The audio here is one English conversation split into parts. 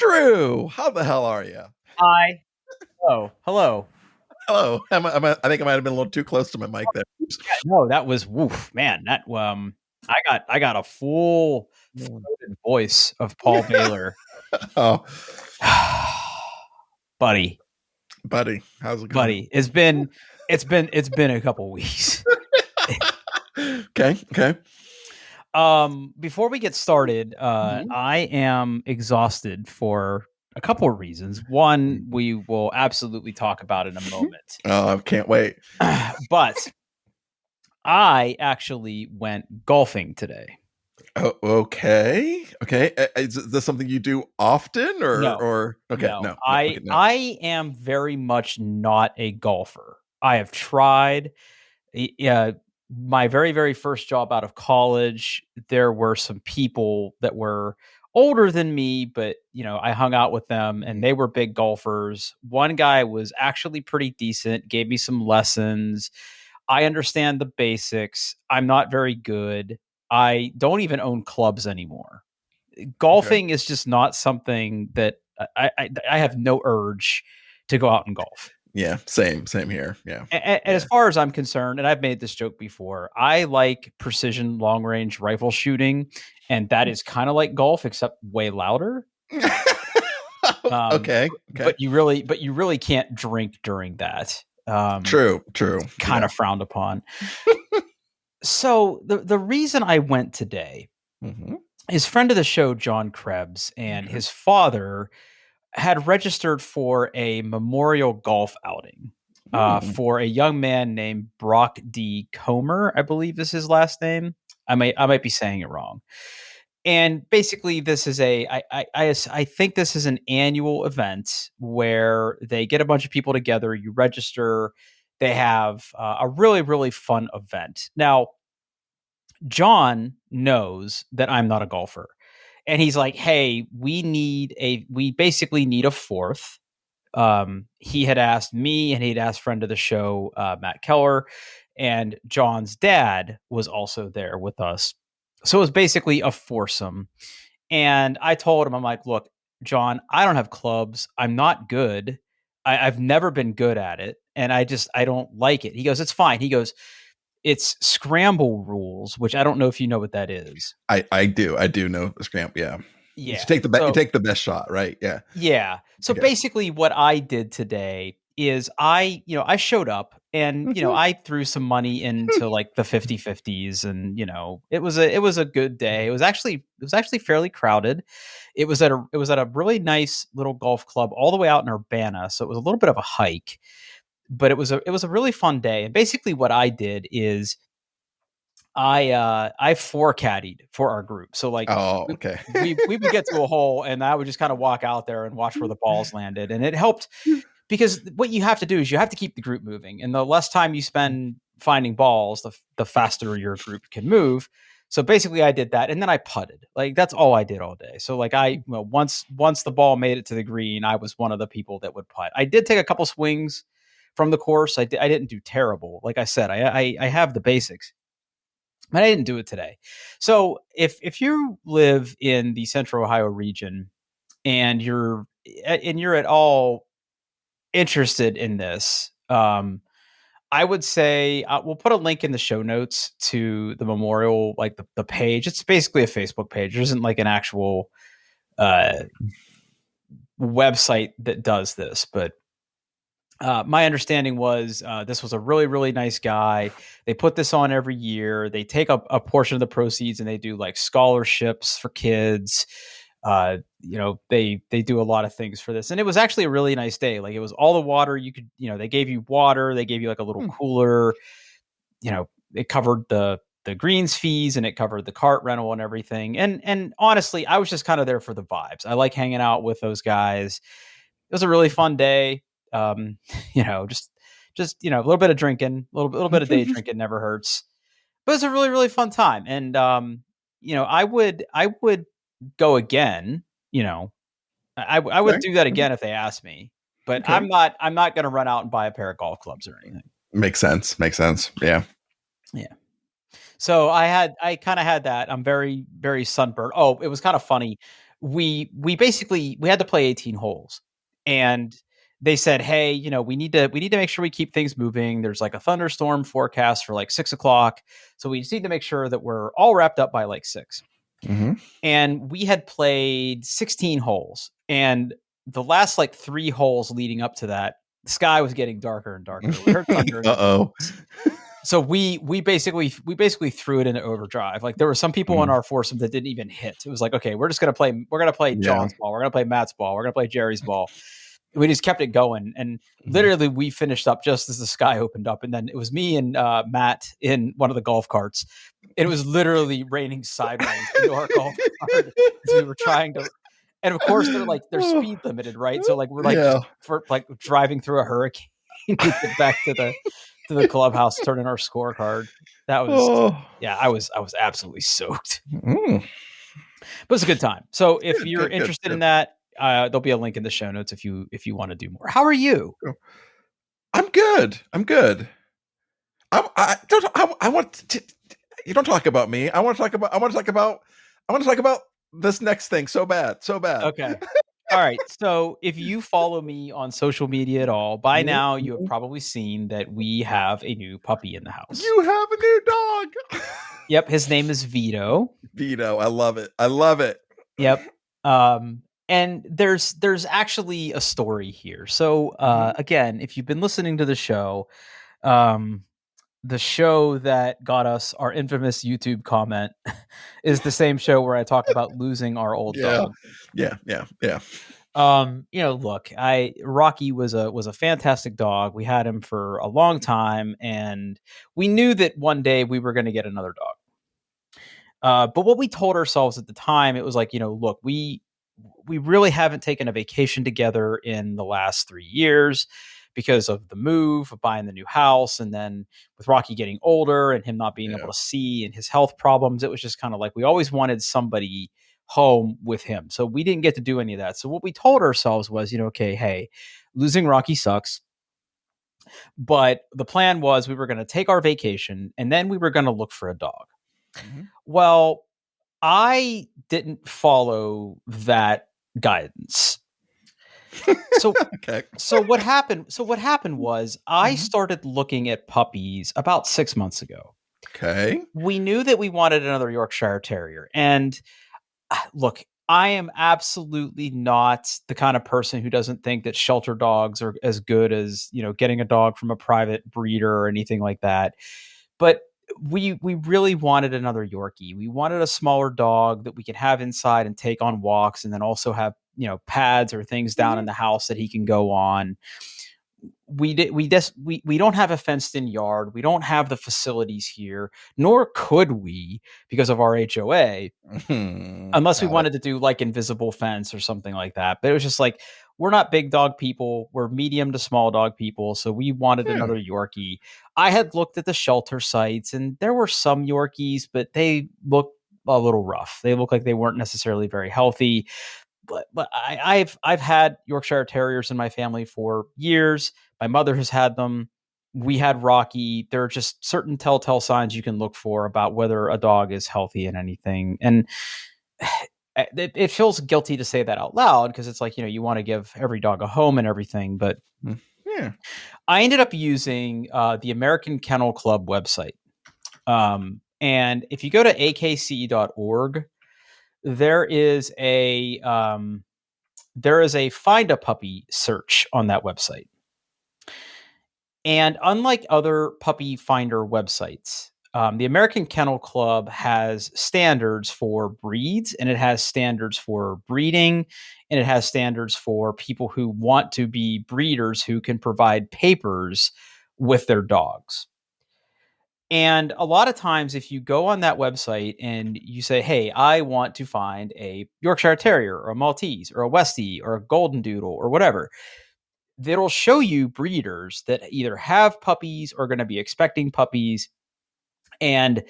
Drew, how the hell are you? Hi. Hello. Hello. I think I might have been a little too close to my mic there. Yeah, no, that was woof, man. That I got a full throated voice of Paul Baylor. Oh, buddy, buddy, how's it going? buddy. It's been a couple weeks. Okay. Before we get started, Mhm. I am exhausted for a couple of reasons. One, we will absolutely talk about in a moment. Oh, I can't wait. But I actually went golfing today. Oh, okay. Is this something you do often, No, or okay? no. No. Okay, I no. I am very much not a golfer. I have tried. Yeah, my very, very first job out of college, there were some people that were older than me, but I hung out with them and they were big golfers. One guy was actually pretty decent, gave me some lessons. I understand the basics. I'm not very good. I don't even own clubs anymore. Okay. Golfing is just not something that I have no urge to go out and golf. Yeah. Same here. Yeah. And as Yeah. far as I'm concerned, and I've made this joke before, I like precision long range rifle shooting, and that is kind of like golf except way louder. Um, Okay. but you really can't drink during that. True. Kind Yeah. of frowned upon. So the reason I went today Mhm. is friend of the show John Krebs and Okay. his father had registered for a memorial golf outing Hmm. for a young man named Brock D. Comer, I believe is his last name. I might be saying it wrong. And basically, this is I think this is an annual event where they get a bunch of people together. You register. They have a really really fun event. Now, John knows that I'm not a golfer. And he's like, "Hey, we basically need a fourth." He had asked me and he'd asked friend of the show, Matt Keller, and John's dad was also there with us. So it was basically a foursome. And I told him, I'm like, look, John, I don't have clubs. I'm not good. I've never been good at it. And I don't like it. He goes, it's fine. He goes, it's scramble rules, which I don't know if you know what that is. I do know the scramp. Yeah. You Yeah. take you So take the best shot, right? Yeah. yeah. So Okay. basically what I did today is I showed up and Mhm. I threw some money into like the 50/50s and it was a good day. It was actually fairly crowded. It was at a really nice little golf club all the way out in Urbana, so it was a little bit of a hike, but it was a really fun day. And basically what I did is I four caddied for our group. So like Oh, we okay. we would get to a hole and I would just kind of walk out there and watch where the balls landed. And it helped because what you have to do is you have to keep the group moving. And the less time you spend finding balls, the faster your group can move. So basically I did that and then I putted. Like that's all I did all day. So like once the ball made it to the green, I was one of the people that would putt. I did take a couple swings from the course. I didn't do terrible. Like I said, I have the basics. But I didn't do it today. So if you live in the Central Ohio region and you're at all interested in this, I would say we'll put a link in the show notes to the memorial, like the page. It's basically a Facebook page. There isn't like an actual uh, website that does this, but my understanding was this was a really, really nice guy. They put this on every year. They take a portion of the proceeds and they do like scholarships for kids. They do a lot of things for this, and it was actually a really nice day. Like it was all the water you could. They gave you water. They gave you like a little Hmm. cooler. It covered the greens fees and it covered the cart rental and everything. And honestly, I was just kind of there for the vibes. I like hanging out with those guys. It was a really fun day. Um, just a little bit of drinking, little bit of day drinking never hurts. But it's a really really fun time, and I would go again. I would Okay. do that again if they asked me. But Okay. I'm not going to run out and buy a pair of golf clubs or anything. Makes sense. Makes sense. Yeah. Yeah. So I kind of had that. I'm very very sunburned. Oh, it was kind of funny we had to play 18 holes, and they said, hey, we need to make sure we keep things moving. There's like a thunderstorm forecast for like 6 o'clock, so we just need to make sure that we're all wrapped up by like 6. Mhm. And we had played 16 holes, and the last like 3 holes leading up to that, the sky was getting darker and darker. We heard thunder in the Uh-oh. distance. So we basically threw it into overdrive. Like there were some people on Mhm. our foursome that didn't even hit. It was like, okay, we're gonna play Yeah. John's ball, we're gonna play Matt's ball, we're gonna play Jerry's ball. We just kept it going, and Mhm. literally we finished up just as the sky opened up, and then it was me and Matt in one of the golf carts. It was literally raining sideways into our golf cart as we were trying to. And of course, they're speed limited, right? So like we're like just Yeah. for like driving through a hurricane to get back to the clubhouse, turn in our scorecard. That was, Oh. yeah, I was absolutely soaked, Mm. but it was a good time. So if Good, you're good, good, interested in good. that, there'll be a link in the show notes if you want to do more. How are you? I'm good. I'm good. I want to, you don't talk about me. I want to talk about this next thing so bad. So bad. Okay. All right. So if you follow me on social media at all, by Mhm, now you have mhm. probably seen that we have a new puppy in the house. You have a new dog. Yep, his name is Vito. Vito, I love it. I love it. Yep. And there's actually a story here. So Mhm. again, if you've been listening to um the show that got us our infamous YouTube comment is the same show where I talk about losing our old Yeah. dog. Yeah, yeah, yeah. Look, I Rocky was a fantastic dog. We had him for a long time, and we knew that one day we were going to get another dog. But what we told ourselves at the time, it was like, look, we really haven't taken a vacation together in the last 3 years because of the move, of buying the new house, and then with Rocky getting older and him not being able Yeah. to see and his health problems, it was just kind of like we always wanted somebody home with him. So we didn't get to do any of that. So what we told ourselves was, okay, hey, losing Rocky sucks. But the plan was we were going to take our vacation and then we were going to look for a dog. Mhm. Well, I didn't follow that guidance. So Okay. so what happened was I Mhm. started looking at puppies about 6 months ago. Okay. We knew that we wanted another Yorkshire Terrier, and look, I am absolutely not the kind of person who doesn't think that shelter dogs are as good as, getting a dog from a private breeder or anything like that. But we really wanted another Yorkie. We wanted a smaller dog that we could have inside and take on walks, and then also have, pads or things down in Mhm. the house that he can go on. We don't have a fenced in yard. We don't have the facilities here, nor could we because of our HOA, Mhm. unless we Got it. wanted to do like invisible fence or something like that. But it was just like, we're not big dog people. We're medium to small dog people. So we wanted Yeah. another Yorkie. I had looked at the shelter sites and there were some Yorkies, but they looked a little rough. They looked like they weren't necessarily very healthy. But I've had Yorkshire Terriers in my family for years. My mother has had them. We had Rocky. There are just certain telltale signs you can look for about whether a dog is healthy and anything. And it feels guilty to say that out loud because it's like, you want to give every dog a home and everything. But Mm. Yeah. I ended up using the American Kennel Club website. And if you go to akc.org, there is a find a puppy search on that website. And unlike other puppy finder websites, the American Kennel Club has standards for breeds, and it has standards for breeding, and it has standards for people who want to be breeders who can provide papers with their dogs. And a lot of times, if you go on that website and you say, hey, I want to find a Yorkshire Terrier or a Maltese or a Westie or a Golden Doodle or whatever, it'll show you breeders that either have puppies or going to be expecting puppies. And,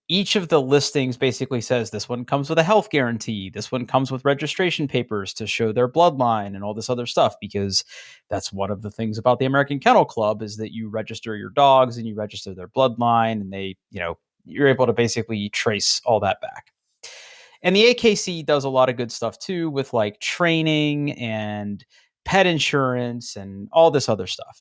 each of the listings basically says this one comes with a health guarantee. This one comes with registration papers to show their bloodline and all this other stuff, because that's one of the things about the American Kennel Club is that you register your dogs and you register their bloodline, and you're able to basically trace all that back. And the AKC does a lot of good stuff too with like training and pet insurance and all this other stuff.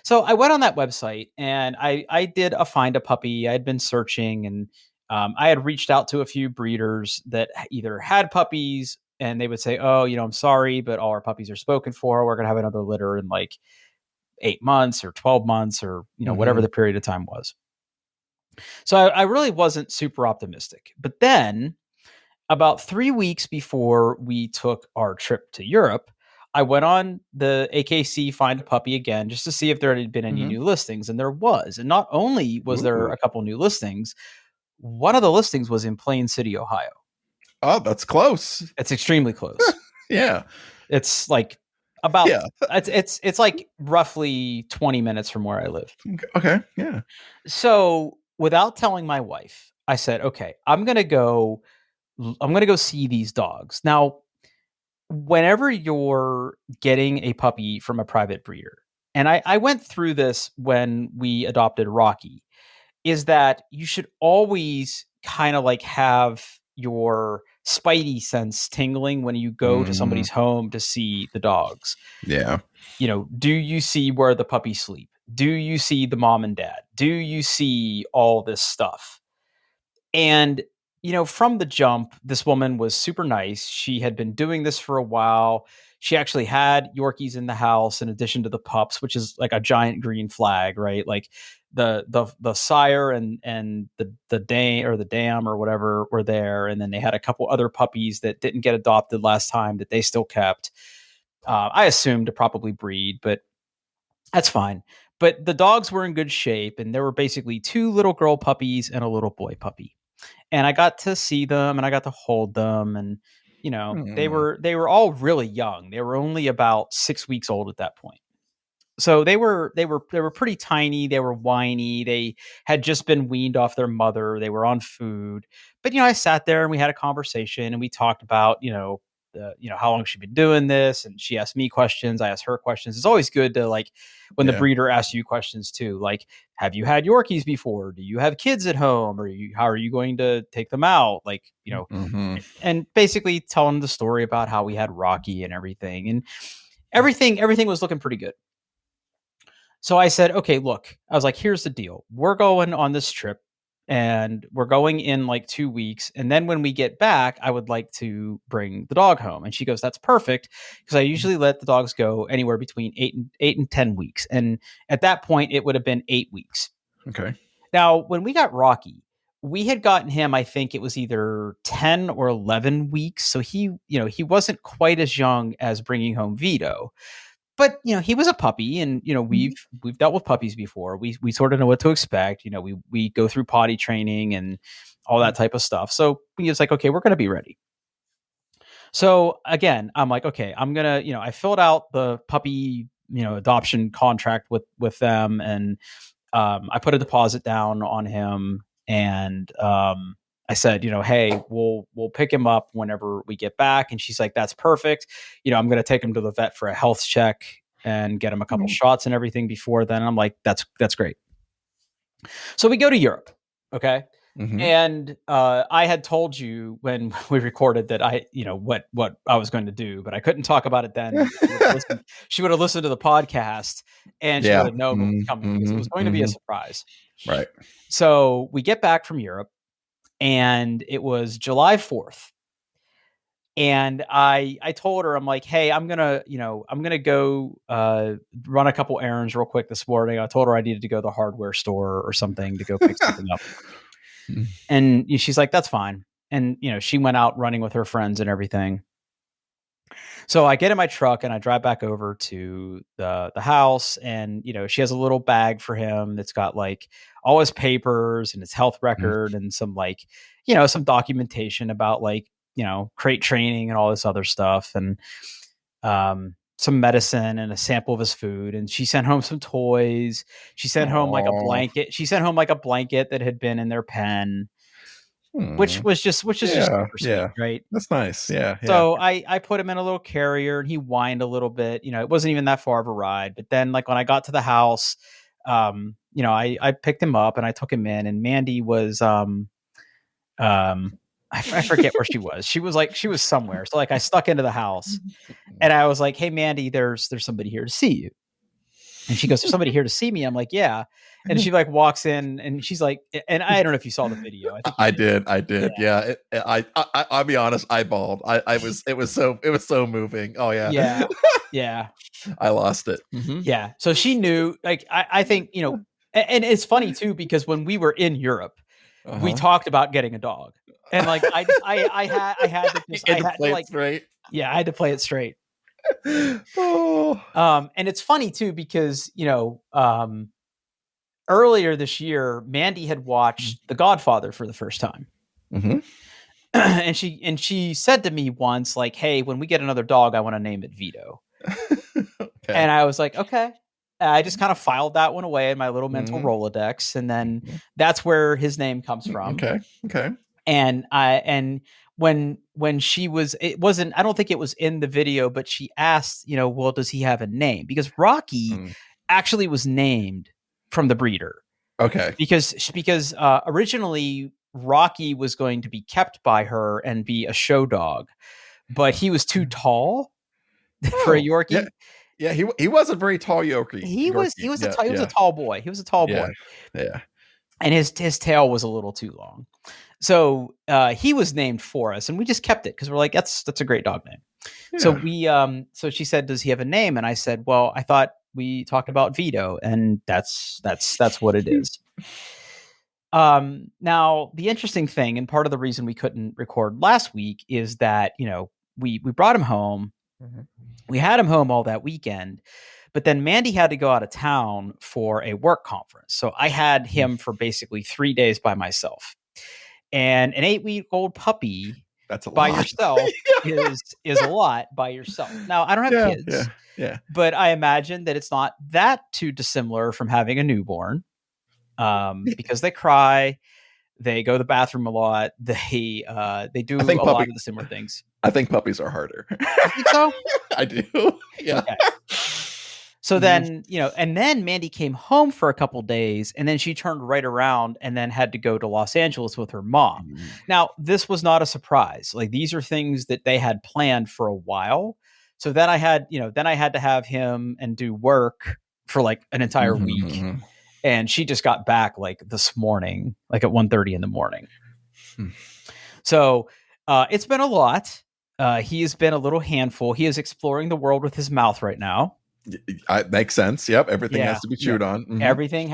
So I went on that website and I did a find a puppy. I had been searching and I had reached out to a few breeders that either had puppies and they would say, "Oh, I'm sorry, but all our puppies are spoken for. We're gonna have another litter in like 8 months or 12 months or whatever Mhm. the period of time was." So I really wasn't super optimistic. But then about 3 weeks before we took our trip to Europe, I went on the AKC Find a Puppy again just to see if there had been any Mhm. new listings, and there was. And not only was there Ooh. a couple new listings, one of the listings was in Plain City, Ohio. Oh, that's close. It's extremely close. Yeah. It's like about Yeah. it's like roughly 20 minutes from where I live. Okay. Yeah. So, without telling my wife, I said, "Okay, I'm going to go see these dogs." Now, whenever you're getting a puppy from a private breeder, and I went through this when we adopted Rocky, is that you should always kind of like have your spidey sense tingling when you go to Mhm. somebody's home to see the dogs. Yeah. Do you see where the puppies sleep? Do you see the mom and dad? Do you see all this stuff? And, from the jump, this woman was super nice. She had been doing this for a while. She actually had Yorkies in the house in addition to the pups, which is like a giant green flag, right? Like the sire and the dam or the dam or whatever were there, and then they had a couple other puppies that didn't get adopted last time that they still kept. I assumed to probably breed, but that's fine. But the dogs were in good shape, and there were basically two little girl puppies and a little boy puppy, and I got to see them and I got to hold them, and they Mm. were all really young. They were only about 6 weeks old at that point. So they were pretty tiny, they were whiny, they had just been weaned off their mother, they were on food. But I sat there and we had a conversation and we talked about, how long she'd been doing this, and she asked me questions, I asked her questions. It's always good to like when the Yeah. breeder asks you questions too, like, have you had Yorkies before? Do you have kids at home? How are you going to take them out? Like, Mhm. and basically telling the story about how we had Rocky and everything. And everything was looking pretty good. So I said, "Okay, look," I was like, "Here's the deal. We're going on this trip and we're going in like 2 weeks. And then when we get back, I would like to bring the dog home." And she goes, "That's perfect." Because I usually let the dogs go anywhere between 8 and 10 weeks. And at that point, it would have been 8 weeks. Okay. Now, when we got Rocky, we had gotten him, I think it was either 10 or 11 weeks. So he wasn't quite as young as bringing home Vito, but he was a puppy, and Mhm. we've dealt with puppies before. We sort of know what to expect. We go through potty training and all that type of stuff. So we was like, okay, we're going to be ready. So again, I'm like, okay, I'm gonna, I filled out the puppy, adoption contract with them, and I put a deposit down on him, and I said, hey, we'll pick him up whenever we get back. And she's like, "That's perfect. I'm going to take him to the vet for a health check and get him a couple Mhm. shots and everything before then." I'm like, "That's great." So we go to Europe, okay. Mhm. And I had told you when we recorded that what I was going to do, but I couldn't talk about it then because she would have listened. She would have listened to the podcast and she would Yeah. have known what was coming because it was Mhm. going to be a Mhm. surprise. Right. So we get back from Europe and it was July 4th. And I told her, I'm like, "Hey, I'm gonna go run a couple errands real quick this morning." I told her I needed to go to the hardware store or something to go pick something up. Mm. And she's like, "That's fine." And she went out running with her friends and everything. So I get in my truck and I drive back over to the house, and she has a little bag for him that's got like all his papers and his health Mm. record and some like some documentation about like crate training and all this other stuff, and some medicine and a sample of his food. And she sent home some toys. She sent home like a Aw. blanket. She sent home like a blanket that had been in their pen, Hmm. which is just Yeah. super sweet, Yeah. right? That's nice. Yeah. Yeah. So I put him in a little carrier and he whined a little bit. It wasn't even that far of a ride. But then like when I got to the house, I picked him up and I took him in, and Mandy was um I forget where she was. She was somewhere. So like I stuck into the house and I was like, "Hey Mandy, there's somebody here to see you." And she goes, "There's somebody here to see me." I'm like, "Yeah." And she like walks in and she's like, and I don't know if you saw the video. I think you I did. did. I did. Yeah. I'll be honest. I bawled. It was so moving. Oh yeah. Yeah. Yeah. I lost it. Mm-hmm. Yeah. So she knew, like, I think, and it's funny too, because when we were in Europe, we talked about getting a dog. And like, I had to just, I had to like, straight. yeah, I had to play it straight. Oh. And it's funny too, because, earlier this year, Mandy had watched The Godfather for the first time. Mm-hmm. and she said to me once, like, "Hey, when we get another dog, I want to name it Vito." Okay. And I was like, "Okay." I just kind of filed that one away in my little mental Rolodex, and then that's where his name comes from. Okay. And when she was, it wasn't, I don't think it was in the video, but she asked, well, does he have a name? Because Rocky actually was named from the breeder. Okay. Because originally Rocky was going to be kept by her and be a show dog, but he was too tall for a Yorkie. Yeah, he was a very tall Yorkie. He was a tall boy. He was a tall boy. Yeah. And his tail was a little too long. So he was named for us, and we just kept it because we're like, that's a great dog name. Yeah. So we so she said, "Does he have a name?" And I said, "Well, I thought we talked about Vito, and that's what it is." Now the interesting thing, and part of the reason we couldn't record last week, is that we brought him home. Mm-hmm. We had him home all that weekend, but then Mandy had to go out of town for a work conference. So I had him for basically 3 days by myself. And an 8-week-old puppy by yourself is a lot by yourself. Now, I don't have kids, but I imagine that it's not that too dissimilar from having a newborn, because they cry, they go to the bathroom a lot, they do a lot of the similar things. I think puppies are harder. You think so? I do. Yeah. Okay. So then, and then Mandy came home for a couple days, and then she turned right around and then had to go to Los Angeles with her mom. Now, this was not a surprise. Like, these are things that they had planned for a while. So then I had to have him and do work for like an entire week. And she just got back like this morning, like at 1:30 in the morning. So it's been a lot. He has been a little handful. He is exploring the world with his mouth right now. Makes sense. Yep. Everything has to be chewed on. Mm-hmm. Everything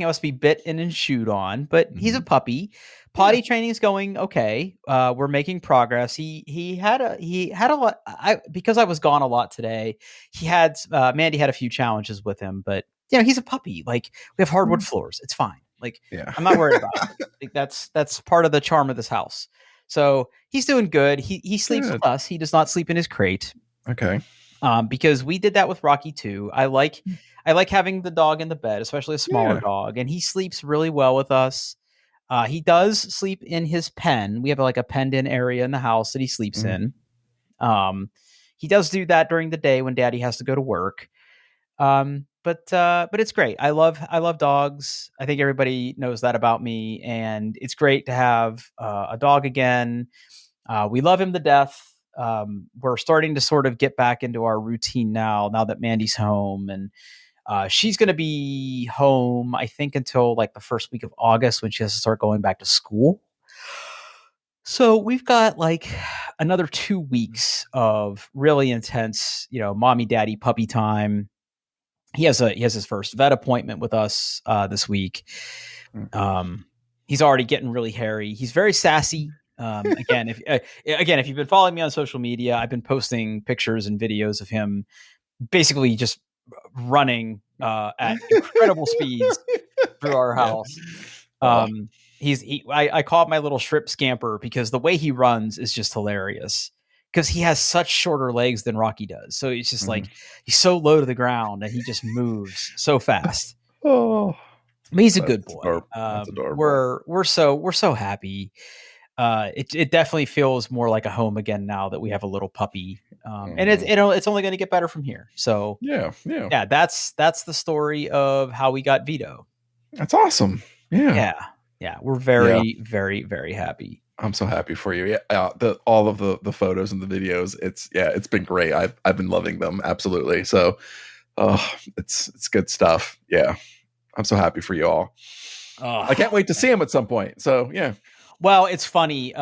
has to be bitten and chewed on, but he's a puppy. Potty training is going okay. We're making progress. He had a lot. Because I was gone a lot today. Mandy had a few challenges with him, but he's a puppy. Like, we have hardwood floors. It's fine. Like, I'm not worried about it. Like, that's part of the charm of this house. So he's doing good. He sleeps with us. He does not sleep in his crate. Okay. Because we did that with Rocky too. I like having the dog in the bed, especially a smaller dog, and he sleeps really well with us. He does sleep in his pen. We have like a penned-in area in the house that he sleeps in. He does do that during the day when Daddy has to go to work. But it's great. I love dogs. I think everybody knows that about me, and it's great to have a dog again. We love him to death. We're starting to sort of get back into our routine now that Mandy's home, and she's going to be home, I think, until like the first week of August, when she has to start going back to school. So we've got like another 2 weeks of really intense, mommy, daddy, puppy time. He has his first vet appointment with us this week. He's already getting really hairy. He's very sassy. Again, if you've been following me on social media, I've been posting pictures and videos of him basically just running at incredible speeds through our house. I call it my little strip scamper, because the way he runs is just hilarious, because he has such shorter legs than Rocky does. So it's just like, he's so low to the ground and he just moves so fast. But he's a good boy. That's adorable. We're so happy. It definitely feels more like a home again now that we have a little puppy. And it's only going to get better from here. So yeah, that's the story of how we got Vito. That's awesome. Yeah. We're very, very, very happy. I'm so happy for you. Yeah, all of the photos and the videos. It's been great. I've been loving them absolutely. So, oh, it's good stuff. Yeah, I'm so happy for you all. I Oh, can't wait to see him at some point. So yeah, well, it's funny.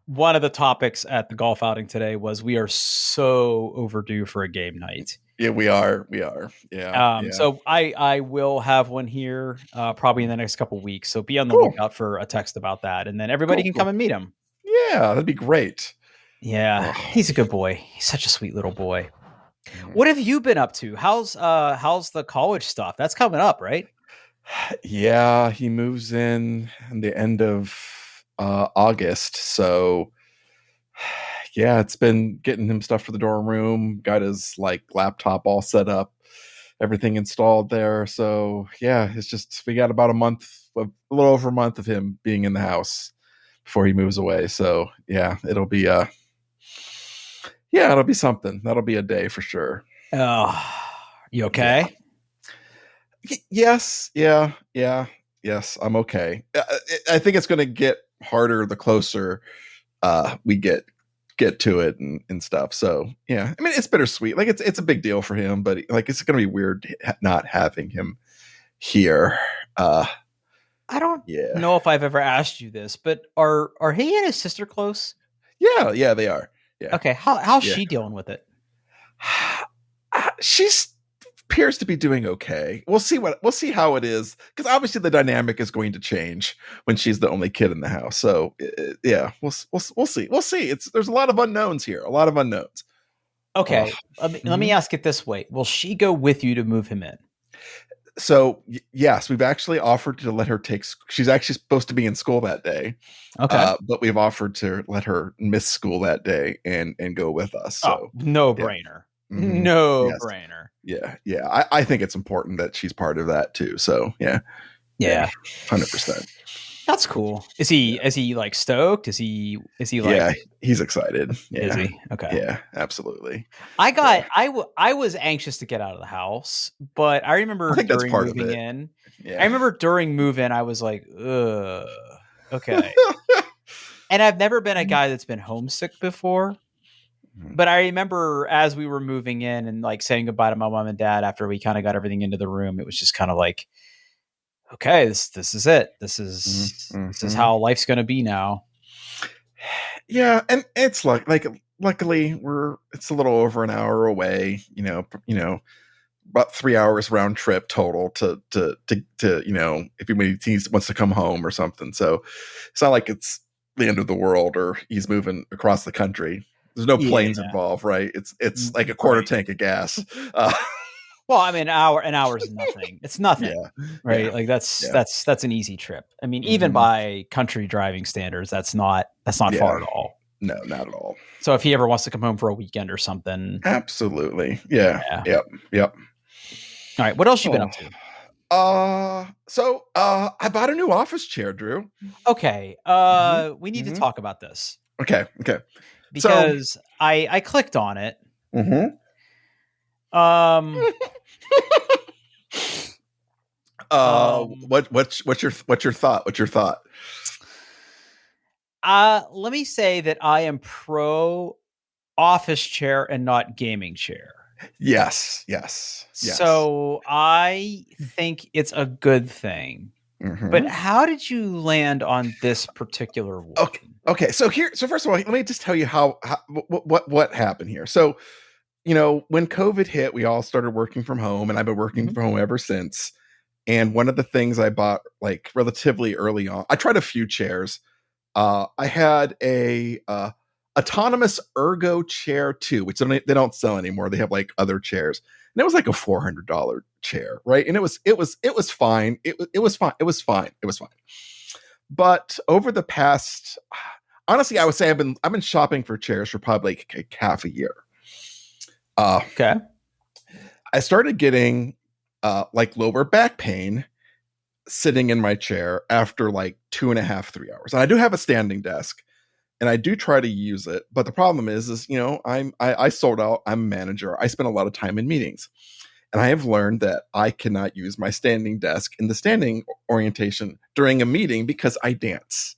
One of the topics at the golf outing today was we are so overdue for a game night. yeah, we are. Yeah, yeah. So I will have one here probably in the next couple weeks. So be on the Cool, lookout for a text about that, and then everybody cool, can come cool. and meet him. Yeah, that'd be great. Yeah, Oh, he's a good boy. He's such a sweet little boy. yeah. What have you been up to? How's the college stuff? That's coming up, right? Yeah, he moves in the end of August. So yeah, it's been getting him stuff for the dorm room, got his like laptop all set up, everything installed there. So yeah, it's just we got about a little over a month of him being in the house before he moves away. So yeah, it'll be something. That'll be a day for sure. Oh, you Yeah. okay? Yes. Yeah. Yes, I'm okay. I think it's going to get harder the closer we get to it and stuff. So yeah, I mean it's bittersweet. Like it's a big deal for him, but like it's going to be weird not having him here. I don't Yeah, know if I've ever asked you this, but are he and his sister close? yeah, they are. Yeah, Okay, how's yeah. she dealing with it? She's appears to be doing okay. We'll see how it is because obviously the dynamic is going to change when she's the only kid in the house. So yeah, we'll see. We'll see. There's a lot of unknowns here. A lot of unknowns. Okay, let me Mhm. ask it this way: will she go with you to move him in? So yes, we've actually offered to let her take. She's actually supposed to be in school that day, Okay. but we've offered to let her miss school that day and go with us. Oh, So no yeah, brainer. hmm No yes, brainer. yeah. I think it's important that she's part of that too. So yeah, Yeah, 100%. that's cool. Yeah, Is he like stoked? Is he like yeah. He's excited. is Yeah, he? Okay. yeah, absolutely. Yeah, I was anxious to get out of the house, but I think that's part of it. I Yeah. remember during move-in, I was like, ugh, okay. And I've never been a guy that's been homesick before, Mhm. but I remember as we were moving in and like saying goodbye to my mom and dad after we kind of got everything into the room, it was just kind of like, okay, this is it. This is Mhm. how life's gonna be now. Yeah, and it's like luckily it's a little over an hour away. About 3 hours round trip total to if he wants to come home or something. So it's not like it's the end of the world or he's moving across the country. There's no Yeah, planes involved, right? It's like a quarter right. tank of gas. Uh, Well, I mean, an hour is nothing. It's yeah, nothing, yeah, right? Like yeah, that's an easy trip. I mean, even hmm by country driving standards, that's not far yeah. at all. No, not at all. So if he ever wants to come home for a weekend or something, Absolutely. Yeah. yeah. Yep. Yep. All right, what else you been Oh. up to? I bought a new office chair, Drew. Okay, hmm we need to hmm talk about this Okay. Okay. So, because I clicked on it. hmm Um, um, what's your thought? What's your thought? let me say that I am pro office chair and not gaming chair. Yes. Yes. Yes. So I think it's a good thing. But hmm how did you land on this particular one? Okay. Okay. So first of all, let me just tell you how what happened here. So when COVID hit, we all started working from home, and I've been working Mhm. from home ever since. And one of the things I bought like relatively early on, I tried a few chairs. I had a autonomous ergo chair too, which they don't sell anymore. They have like other chairs, and it was like a $400 chair, right? And it was fine. It was fine. It was fine. It was fine. But over the past, honestly, I would say I've been shopping for chairs for probably like half a year. Uh, Okay. I started getting like lower back pain sitting in my chair after like 2.5, 3 hours. And I do have a standing desk and I do try to use it. But the problem is I sold out. I'm a manager. I spend a lot of time in meetings. And I have learned that I cannot use my standing desk in the standing orientation during a meeting because I dance.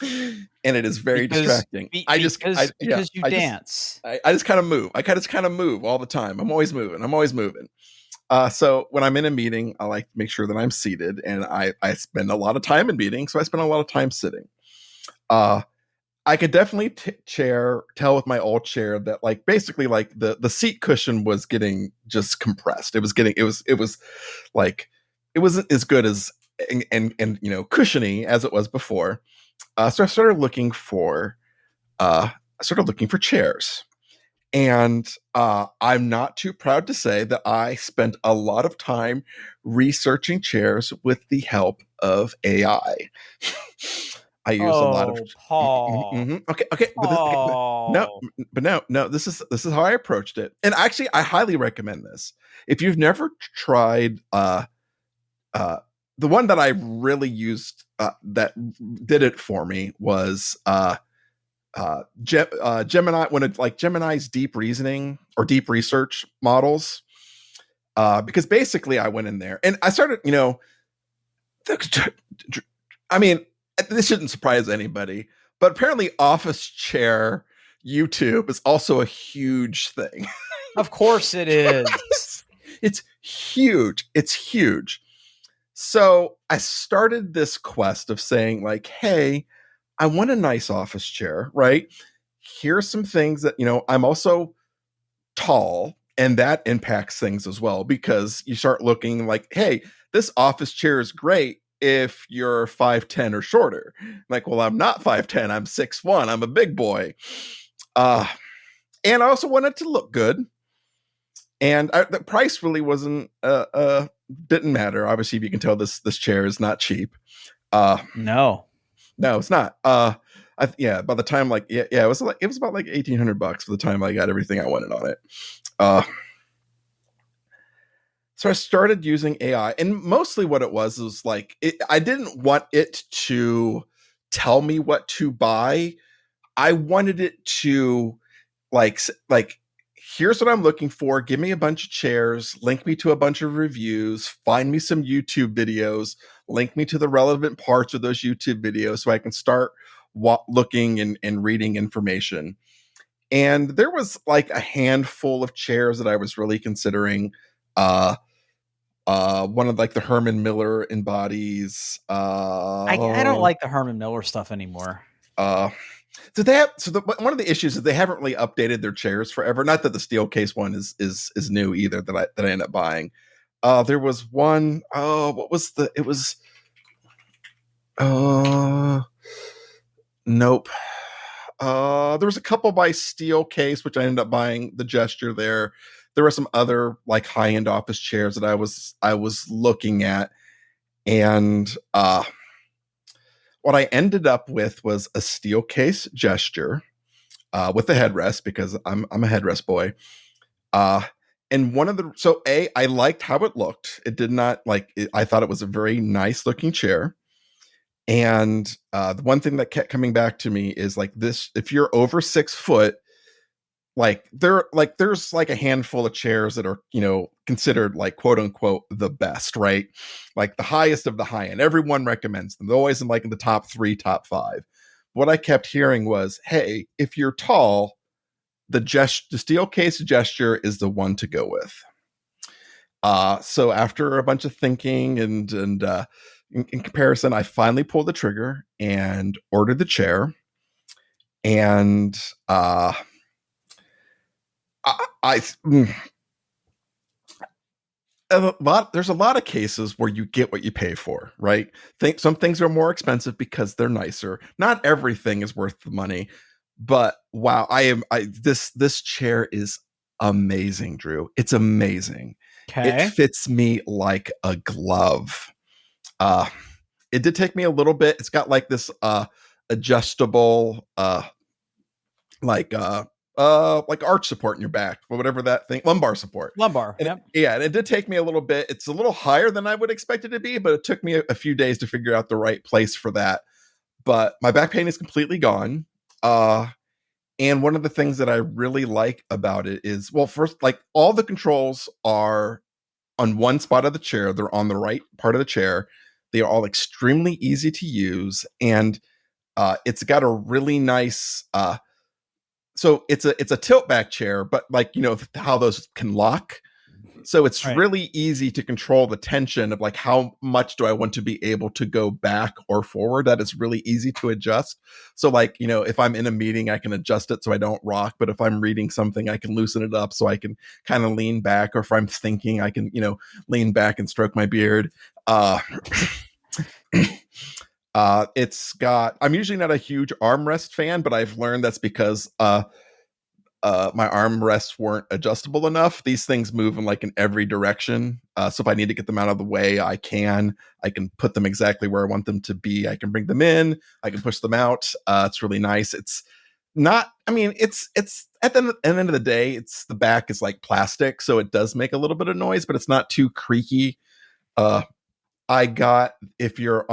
and it is very distracting. Because you dance. I just kind of move. I just kind of move all the time. I'm always moving. I'm always moving. So when I'm in a meeting, I like to make sure that I'm seated, and I spend a lot of time in meetings, so I spend a lot of time sitting. Uh, I could definitely tell with my old chair that like basically like the seat cushion was getting just compressed. It was like it wasn't as good as and cushiony as it was before. So I started looking for chairs. And I'm not too proud to say that I spent a lot of time researching chairs with the help of AI. I use a lot of Oh, Paul. okay, no, Paul. but no. This is how I approached it, and actually, I highly recommend this. If you've never tried, uh, the one that I really used that did it for me was Gemini, when it's like Gemini's deep reasoning or deep research models. Because basically, I went in there and I started, I mean, this shouldn't surprise anybody, but apparently, office chair YouTube is also a huge thing. Of course it is. It's huge. It's huge. So I started this quest of saying, like, hey, I want a nice office chair, right? Here's some things that, I'm also tall, and that impacts things as well because you start looking like, hey, this office chair is great if you're 5'10" or shorter. Like, well, I'm not 5'10, I'm 6'1, I'm a big boy. And I also wanted to look good. And the price really wasn't didn't matter. Obviously, if you can tell, this chair is not cheap. No, it's not. By the time it was about like $1,800 by the time I got everything I wanted on it. So I started using AI, and mostly what it was like I didn't want it to tell me what to buy. I wanted it to like here's what I'm looking for. Give me a bunch of chairs, link me to a bunch of reviews, find me some YouTube videos, link me to the relevant parts of those YouTube videos so I can start looking and reading information. And there was like a handful of chairs that I was really considering. One of like the Herman Miller embodies. I don't like the Herman Miller stuff anymore. So they have one of the issues is they haven't really updated their chairs forever. Not that the steel case one is new either that I ended up buying. There was one. Oh, what was the? It was. Nope. There was a couple by steel case which I ended up buying the Gesture there. There were some other like high end office chairs that I was looking at, and what I ended up with was a steel case Gesture with a headrest because I'm a headrest boy. And I liked how it looked. It did not I thought it was a very nice looking chair. And the one thing that kept coming back to me is like this: if you're over 6 foot, there's like a handful of chairs that are considered like quote unquote the best, right? Like the highest of the high end. Everyone recommends them. They're always in like in the top 3, top 5. What I kept hearing was, hey, if you're tall, the steel case Gesture is the one to go with. So after a bunch of thinking and in comparison, I finally pulled the trigger and ordered the chair. And there's a lot of cases where you get what you pay for, right? Some things are more expensive because they're nicer. Not everything is worth the money, but wow, this chair is amazing, Drew. It's amazing. Okay. It fits me like a glove. It did take me a little bit. It's got like this adjustable like arch support in your back, or whatever that thing, lumbar support. Yep. And it did take me a little bit. It's a little higher than I would expect it to be, but it took me a few days to figure out the right place for that. But my back pain is completely gone. And one of the things that I really like about it is, well, first, like all the controls are on one spot of the chair. They're on the right part of the chair. They are all extremely easy to use. And It's got a really nice so it's a tilt back chair, but like how those can lock. So it's Right. really easy to control the tension of like how much do I want to be able to go back or forward. That is really easy to adjust. So like, if I'm in a meeting, I can adjust it so I don't rock. But if I'm reading something, I can loosen it up so I can kind of lean back. Or if I'm thinking, I can, lean back and stroke my beard. It's got, I'm usually not a huge armrest fan, but I've learned that's because my armrests weren't adjustable enough. These things move in every direction. So if I need to get them out of the way, I can put them exactly where I want them to be. I can bring them in. I can push them out. It's really nice. It's not, I mean, it's at the end of the day, the back is like plastic. So it does make a little bit of noise, but it's not too creaky. I got, if you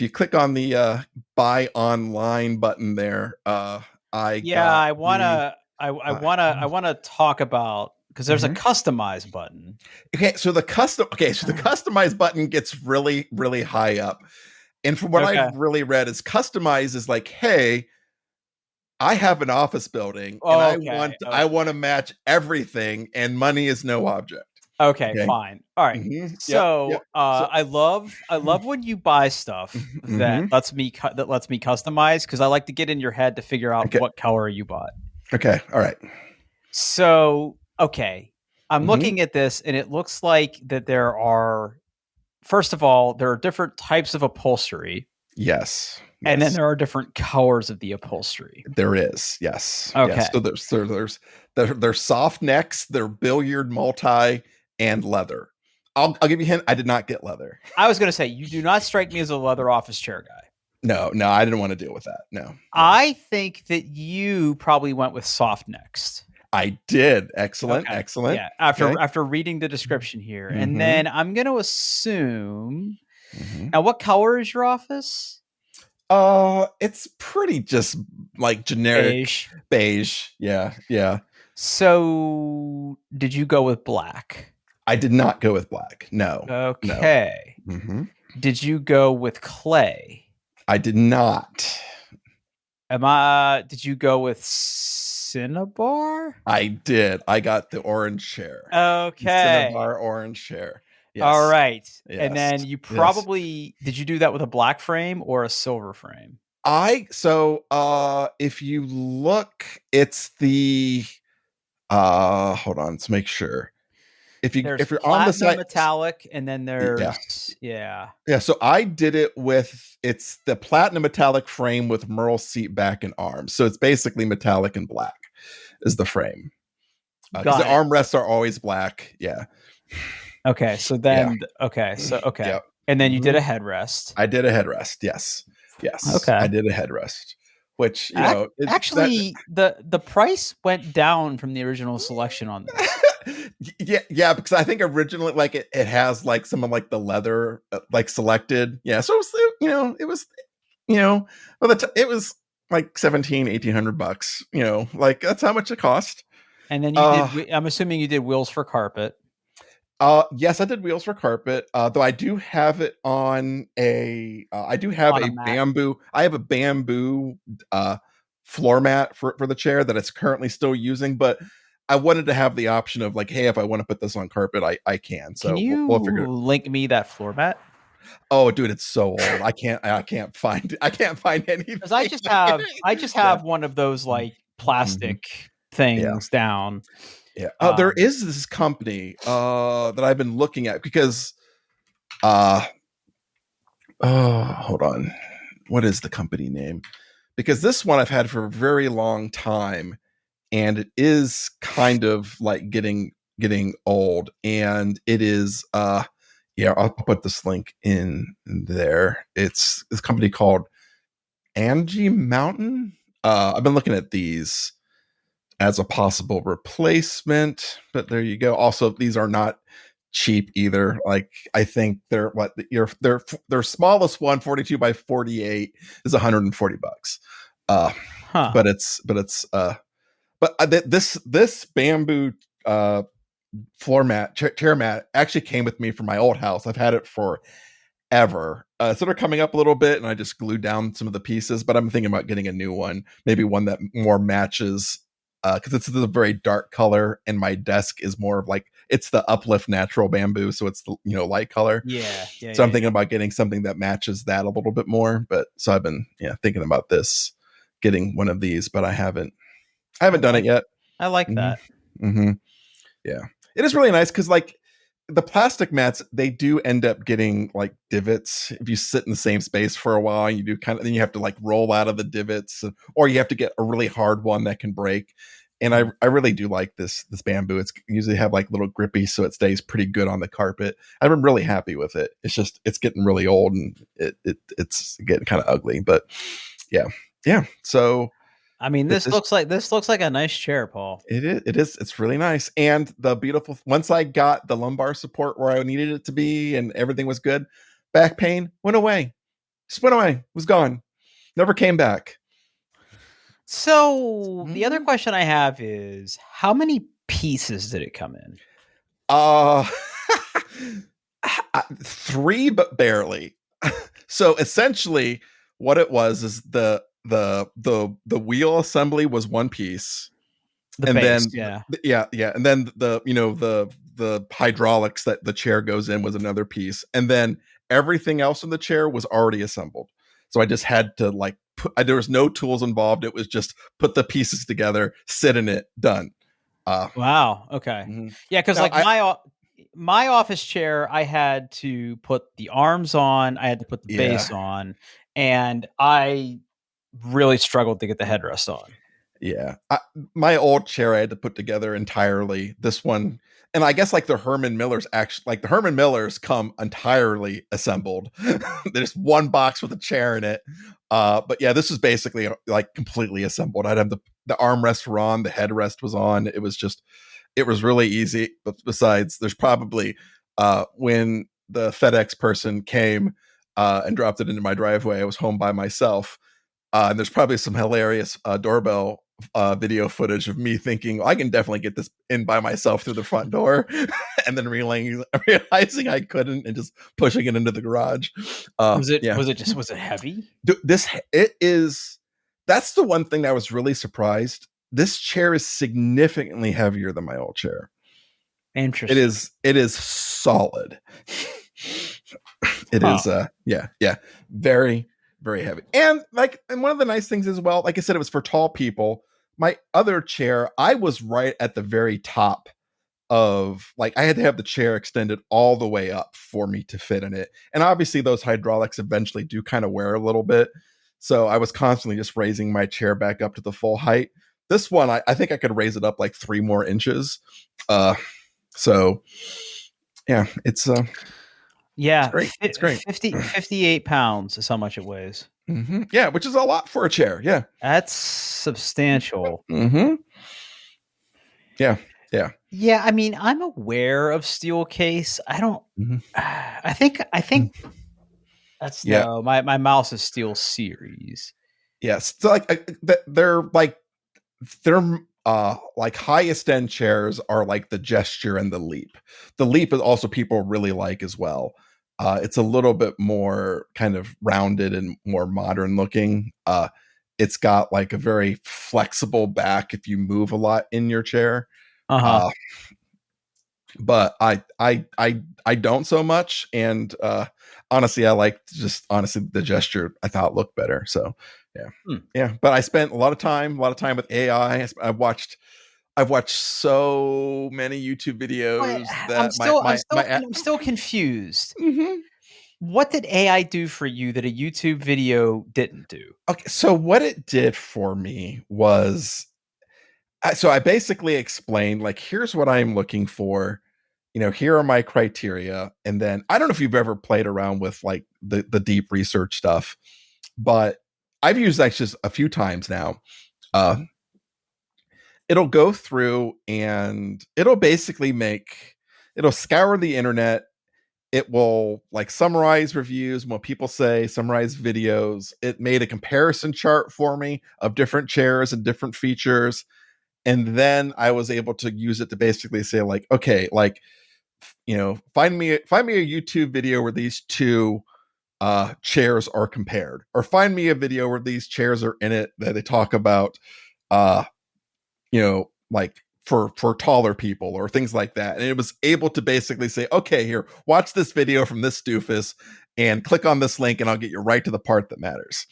click on the buy online button there, I Yeah, got I the wanna I wanna talk about, because there's a mhm. customize button. So the customize button gets really, really high up. And from what I've Okay. really read is customize is like, hey, I have an office building and Okay. I Okay. want to match everything and money is no object. Okay, Okay. fine. All right. Yep. Yep. So, So I love when you buy stuff that mhm. lets me customize, because I like to get in your head to figure out Okay. what color you bought. Okay. All right. So, okay. I'm Mhm. looking at this and it looks like that first of all, there are different types of upholstery, Yes. and then Yes. there are different colors of the upholstery. There is. Yes. Yes. Okay. So there's soft necks, they're billiard multi and leather. I'll give you a hint. I did not get leather. I was going to say, you do not strike me as a leather office chair guy. No, no, I didn't want to deal with that. No, no. I think that you probably went with soft next. I did. Excellent. Okay. Excellent. Yeah. Okay. After reading the description here, and Mm-hmm. then I'm going to assume. Mm-hmm. Now, what color is your office? It's pretty just like generic Beige. beige. Yeah, yeah. So, did you go with black? I did not go with black. No, no. Okay. Mm-hmm. Did you go with clay? I did not. Did you go with cinnabar? I did. I got the orange chair. Okay. Cinnabar orange chair. All Yes. right. And Yes. then you Yes. probably did you do that with a black frame or a silver frame? If you look, it's the hold on, let's make sure. There's If you're on the platinum site, metallic, and then yeah. there's yeah. Yeah, so I did it with it's the platinum metallic frame with Merle seat back and arms. So it's basically metallic and black is the frame. Because the Got it. armrests are always black. Yeah. Okay. So Yeah. then okay. Yep. And then you did Mhm. a headrest. I did a headrest. Yes. Yes. I Okay. did a headrest. Which, Actually, the price went down from the original selection on this. yeah, because I think originally like it has like some of like the leather like selected. Yeah. So it was, it was like 1,700 $1,800, like that's how much it cost. And then I'm assuming you did wheels for carpet. Yes, I did wheels for carpet. Though I do have it on I do have On a a mat. bamboo. I have a bamboo floor mat for the chair that it's currently still using. But I wanted to have the option of like, hey, if I want to put this on carpet, I can. Can So you we'll figure it. link me that floor mat? Oh, dude, it's so old. I can't find anything. Because I just Yeah. have one of those like Mhm. plastic Yeah. things down. Yeah. There is this company that I've been looking at because hold on. What is the company name? Because this one I've had for a very long time and it is kind of like getting old and it is yeah, I'll put this link in there. It's this company called Angie Mountain. I've been looking at these as a possible replacement, but there you go. Also, these are not cheap either. Like I think they're their smallest one, 42 by 48, is $140. Huh. This bamboo chair mat actually came with me from my old house. I've had it forever, so they're coming up a little bit, and I just glued down some of the pieces. But I'm thinking about getting a new one, maybe one that more matches, because it's a very dark color, and my desk is more of like it's the uplift natural bamboo, so it's the light color. Yeah, yeah, So I'm yeah, thinking yeah. about getting something that matches that a little bit more. But so I've been thinking about this, getting one of these, but I haven't done it yet. I like Hmm. that. Hmm. Yeah, it is really nice because like the plastic mats, they do end up getting like divots if you sit in the same space for a while. You do then you have to like roll out of the divots, or you have to get a really hard one that can break. And I really do like this bamboo. It's usually have like little grippy, so it stays pretty good on the carpet. I've been really happy with it. It's just it's getting really old, and it's getting kind of ugly. But yeah. So I mean, this this looks like a nice chair, Paul. it's really nice. And the beautiful, once I got the lumbar support where I needed it to be and everything was good, back pain went away. Just went away. Was gone. Never came back. So the other Mhm. question I have is, how many pieces did it come in? Uh 3, but barely. So essentially what it was is the wheel assembly was one piece, The and base, then yeah. and then the hydraulics that the chair goes in was another piece, and then everything else in the chair was already assembled. So I just had to like there was no tools involved. It was just put the pieces together, sit in it, done. uh Wow. Okay. mhm. Yeah, because Now like my office chair, I had to put the arms on, I had to put the Yeah, base on, and I really struggled to get the headrest on. yeah. My old chair I had to put together entirely. This one, and I guess like the Herman Millers, actually, like the Herman Millers come entirely assembled. There's one box with a chair in it. But yeah, this is basically like completely assembled. I'd have the armrests were on, the headrest was on. It was really easy. But besides, there's probably when the FedEx person came and dropped it into my driveway, I was home by myself. And there's probably some hilarious doorbell video footage of me thinking I can definitely get this in by myself through the front door, and then realizing I couldn't, and just pushing it into the garage. Yeah, Was it heavy? this it is. That's the one thing that I was really surprised. This chair is significantly heavier than my old chair. It Interesting. is. It is solid. It Huh. is yeah, very very heavy. And like, and one of the nice things as well, like I said, it was for tall people. My other chair, I was right at the very top of, like, I had to have the chair extended all the way up for me to fit in it. And obviously those hydraulics eventually do kind of wear a little bit, so I was constantly just raising my chair back up to the full height. This one, I think I could raise it up like 3 more inches. So yeah, it's Yeah, great. It's great. 58 pounds is how much it weighs. Yeah, which is a lot for a chair. Yeah. That's substantial. Hmm. Yeah. Yeah. Yeah, I mean, I'm aware of steel case. I don't. Hmm. I think that's Yeah. no. My mouse is Steel Series. Yes. So like they're like highest end chairs are like the Gesture and the Leap. The Leap is also people really like as well. It's a little bit more kind of rounded and more modern looking. It's got like a very flexible back if you move a lot in your chair. Uh huh. Uh, but I don't so much. And honestly, I like just honestly the Gesture. I thought looked better. So yeah, Hmm. yeah. But I spent a lot of time with AI. I've watched so many YouTube But videos that my I'm still confused. Mhm. What did AI do for you that a YouTube video didn't do? Okay. So what it did for me was, so I basically explained, like, here's what I'm looking for. Here are my criteria. And then I don't know if you've ever played around with like the deep research stuff, but I've used that just a few times now. Uh, it'll go through and it'll scour the internet. It will like summarize reviews, what people say, summarize videos. It made a comparison chart for me of different chairs and different features. And then I was able to use it to basically say, like, okay, like, find me a YouTube video where these two chairs are compared, or find me a video where these chairs are in it that they talk about, uh, like for taller people or things like that. And it was able to basically say, okay, here, watch this video from this doofus and click on this link and I'll get you right to the part that matters,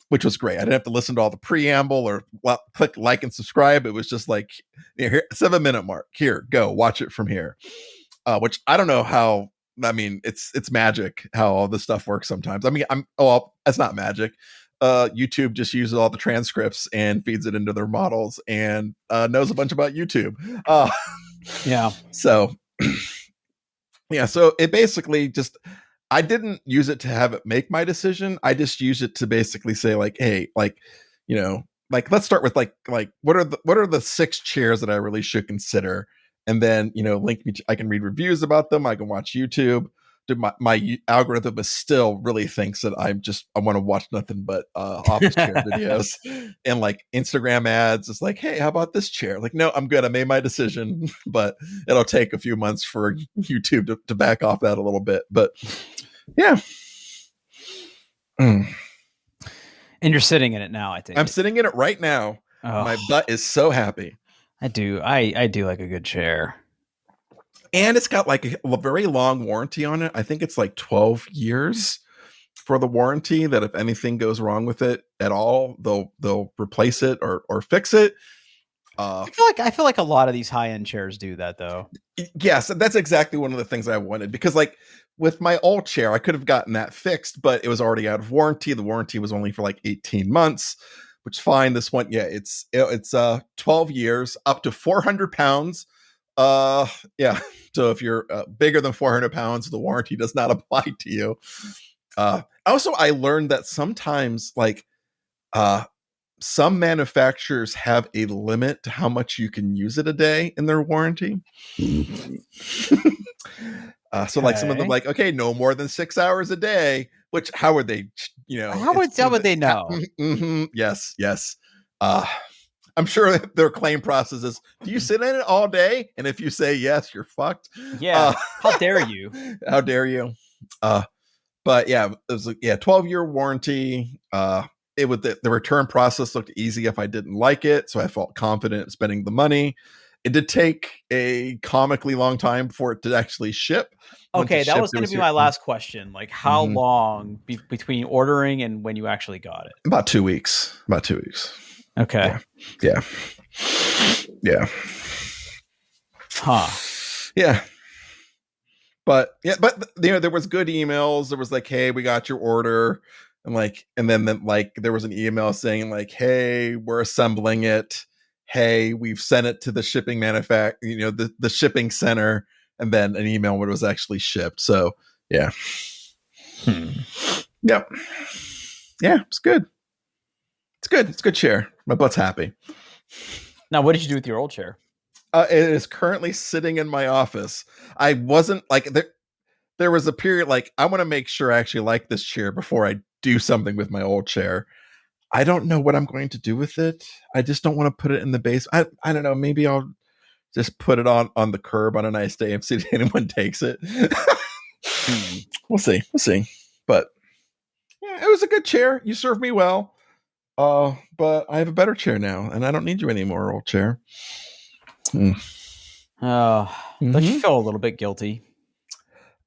which was great. I didn't have to listen to all the preamble or click like and subscribe. It was just like, here, 7-minute mark, here, go watch it from here. Which I don't know how. I mean, it's magic how all this stuff works sometimes. I mean, that's not magic. YouTube just uses all the transcripts and feeds it into their models and knows a bunch about YouTube. Yeah. So, yeah. So it basically just, I didn't use it to have it make my decision. I just use it to basically say like, hey, like, like let's start with like what are the 6 chairs that I really should consider, and then link me. I can read reviews about them. I can watch YouTube. My algorithm is still really thinks that I want to watch nothing but office chair videos and like Instagram ads. It's like, hey, how about this chair? Like, no, I'm good. I made my decision, but it'll take a few months for YouTube to back off that a little bit. But yeah. And you're sitting in it now, I think. I'm sitting in it right now. Oh. My butt is so happy. I do like a good chair. And it's got like a very long warranty on it. I think it's like 12 years for the warranty, that if anything goes wrong with it at all, they'll replace it or fix it. I feel like a lot of these high-end chairs do that though. Yes, that's exactly one of the things I wanted, because like with my old chair, I could have gotten that fixed, but it was already out of warranty. The warranty was only for like 18 months, which fine. This one, yeah, it's 12 years, up to 400 pounds. Yeah. So if you're bigger than 400 pounds, the warranty does not apply to you. Also, I learned that sometimes like some manufacturers have a limit to how much you can use it a day in their warranty. So like some of them like, okay, no more than 6 hours a day, which how would they, how would they know? Mm-hmm, yes. I'm sure their claim process is, do you sit in it all day? And if you say yes, you're fucked. Yeah. How dare you? How dare you? But yeah, it was 12-year warranty. It would the return process looked easy if I didn't like it, so I felt confident spending the money. It did take a comically long time for it to actually ship. Okay, that was going to be my last question. Like, how long between ordering and when you actually got it? About 2 weeks. Okay. Yeah. Huh. Yeah. But there was good emails. There was like, hey, we got your order. And then there was an email saying like, hey, we're assembling it. Hey, we've sent it to the shipping manufacturer, the shipping center, and then an email when it was actually shipped. So yeah. Yep. Yeah, it's good. It's good. It's a good chair. My butt's happy. Now, what did you do with your old chair? It is currently sitting in my office. I wasn't like there was a period like I want to make sure I actually like this chair before I do something with my old chair. I don't know what I'm going to do with it. I just don't want to put it in the base. I don't know. Maybe I'll just put it on the curb on a nice day and see if anyone takes it. We'll see. But yeah, it was a good chair. You served me well. But I have a better chair now, and I don't need you anymore, old chair. Don't you feel a little bit guilty?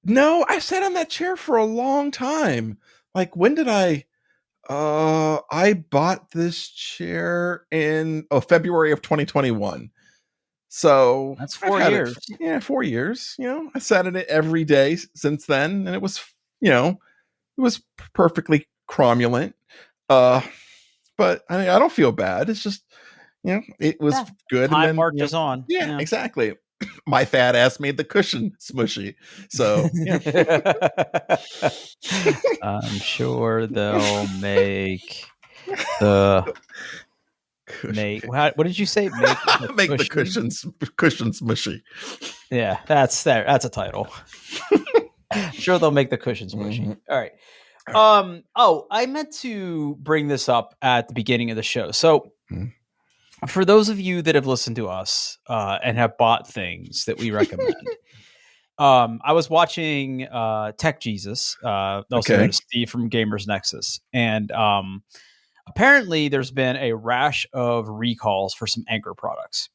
No, I sat on that chair for a long time. Like, when did I bought this chair in February of 2021. So that's 4 years. 4 years. I sat in it every day since then, and it was, it was perfectly cromulent. But I don't feel bad. It's just, it was good. Time marches on. Yeah, exactly. My fat ass made the cushion smushy. So yeah. I'm sure they'll make the what did you say? Make the cushion smushy. Yeah, that's a title. Sure, they'll make the cushion smushy. All right. I meant to bring this up at the beginning of the show. So for those of you that have listened to us and have bought things that we recommend, I was watching Tech Jesus, also known Okay. as Steve from Gamers Nexus, and apparently there's been a rash of recalls for some Anchor products.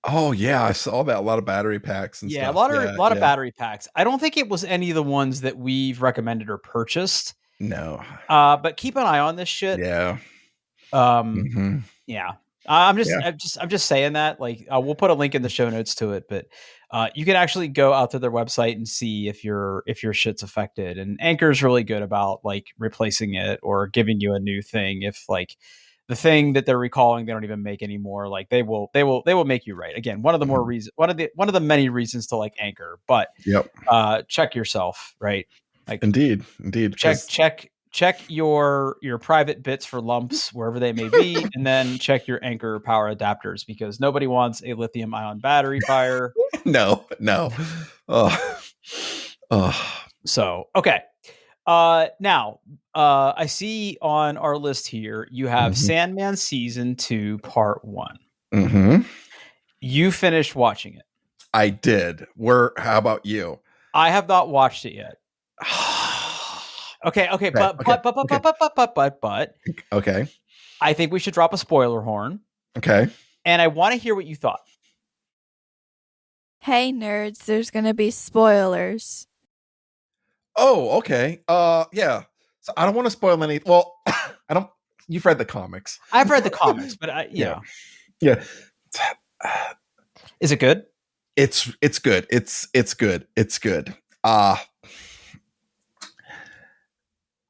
Oh yeah, I saw that. A lot of battery packs and Yeah, a stuff. lot of Yeah, lot of yeah. battery packs. I don't think it was any of the ones that we've recommended or purchased. No. But keep an eye on this shit. Yeah. Um, Hmm. yeah, I'm just, Yeah. I'm just saying that. Like, we'll put a link in the show notes to it, but you can actually go out to their website and see if your shit's affected. And Anchor's really good about like replacing it or giving you a new thing if like the thing that they're recalling they don't even make anymore. Like they will make you right. Again, one of the more Hmm. reasons, one of the many reasons to like Anchor, but Yep. check yourself, right? Like Indeed. Indeed. check Because check your private bits for lumps wherever they may be, and then check your Anchor power adapters because nobody wants a lithium ion battery fire. no, no. Oh, oh. So okay, now I see on our list here you have Hmm. Sandman season 2 part 1. Hmm. You finished watching it. I did. How about you? I have not watched it yet. Okay, okay, Okay. but Okay. but but but Okay. but but but but but but Okay. I think we should drop a spoiler horn, Okay. and I want to hear what you thought. Hey nerds, there's gonna be spoilers. Oh, okay. Yeah. So I don't want to spoil any. Well, I don't. You've read the comics. I've read the comics, but Yeah. Yeah. Is it good? It's good. It's good. It's good. Uh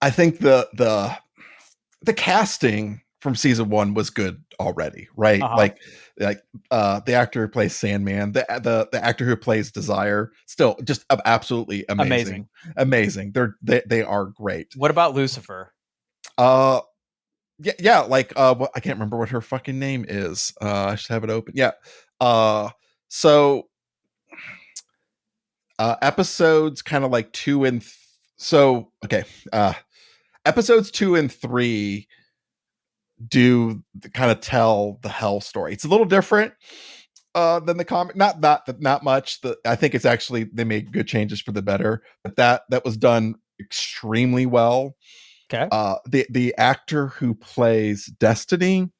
I think the casting from season 1 was good already, right? Uh-huh. Like the actor who plays Sandman, the actor who plays Desire, still just absolutely amazing. Amazing. They are great. What about Lucifer? Uh yeah, like I can't remember what her fucking name is. I should have it open. Yeah. So episodes kind of like 2 and so okay. Episodes 2 and 3 do kind of tell the hell story. It's a little different than the comic. Not much. I think it's actually they made good changes for the better, but that was done extremely well. Okay. The actor who plays Destiny.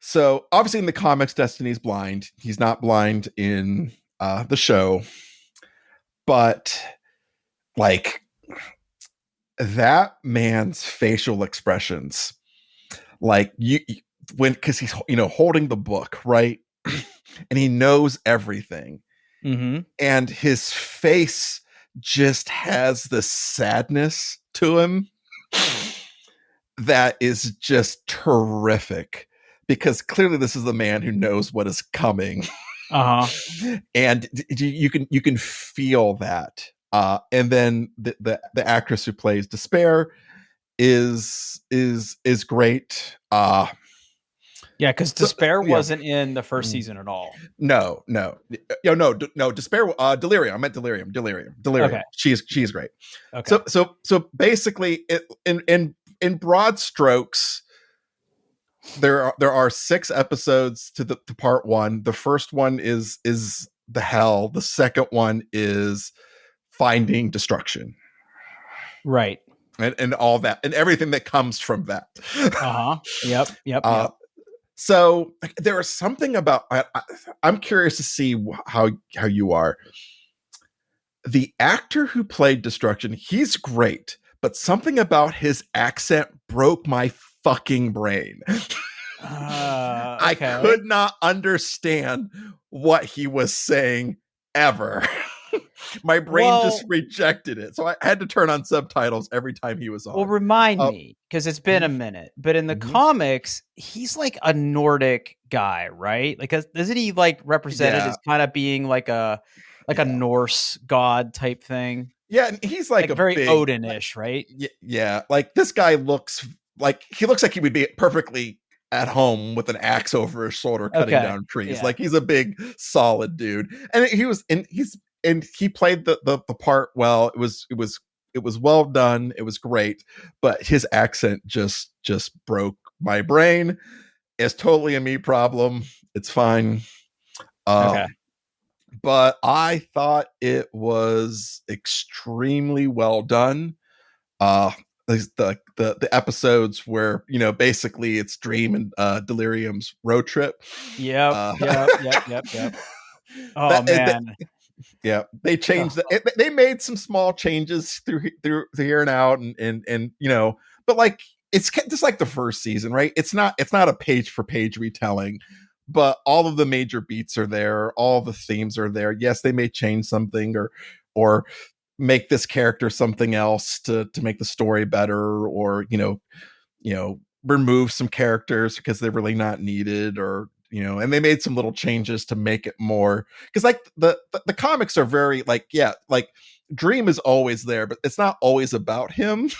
So obviously in the comics, Destiny's blind. He's not blind in the show, but like that man's facial expressions, like you when because he's holding the book, right, and he knows everything, and his face just has this sadness to him that is just terrific because clearly this is a man who knows what is coming. And you can feel that. And then the actress who plays Despair is great. Yeah, because Despair wasn't in the first season at all. No. Despair. Delirium. I meant Delirium. Okay. She's great. Okay. So basically, in broad strokes, there are 6 episodes to part 1. The first one is the hell. The second one is finding destruction. Right. And all that and everything that comes from that. Yep. So there is something about I'm curious to see how you are. The actor who played Destruction, he's great, but something about his accent broke my fucking brain. I could not understand what he was saying ever. My brain just rejected it. So I had to turn on subtitles every time he was on. Well, remind me, because it's been a minute. But in the comics, he's like a Nordic guy, right? Like, isn't he like represented as kind of being like a Norse god type thing? Yeah, and he's like a very big, Odin-ish, right? Yeah, like this guy looks like he would be perfectly at home with an axe over his shoulder cutting down trees. Yeah. Like he's a big solid dude. And he played the part well. It was well done. It was great, but his accent just broke my brain. It's totally a me problem. It's fine. Okay. but I thought it was extremely well done. Uh, the episodes where basically it's Dream and Delirium's road trip. Yep, Uh, yep. Oh that man. yeah, they changed they made some small changes through here and out, and but like it's just like the first season, right? It's not a page for page retelling, but all of the major beats are there, all the themes are there. Yes, they may change something or make this character something else to make the story better, or remove some characters because they're really not needed, or and they made some little changes to make it more, because like the comics are very like, yeah, like Dream is always there, but it's not always about him.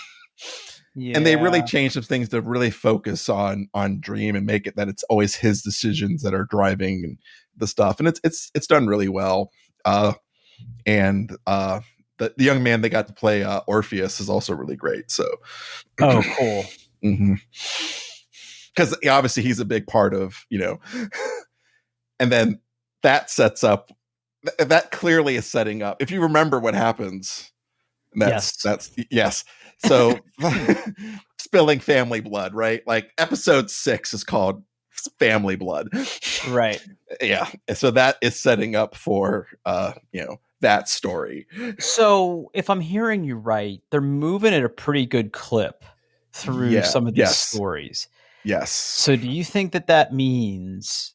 And they really Yeah. changed some things to really focus on Dream and make it that it's always his decisions that are driving the stuff, and it's done really well. And the young man they got to play, Orpheus, is also really great. So Oh, cool. Because obviously he's a big part of, and then that sets up, that clearly is setting up. If you remember what happens, that's yes. So spilling family blood, right? Like episode 6 is called Family Blood. Right. Yeah. So that is setting up for, that story. So if I'm hearing you right, they're moving at a pretty good clip through some of these stories. Yes. So do you think that means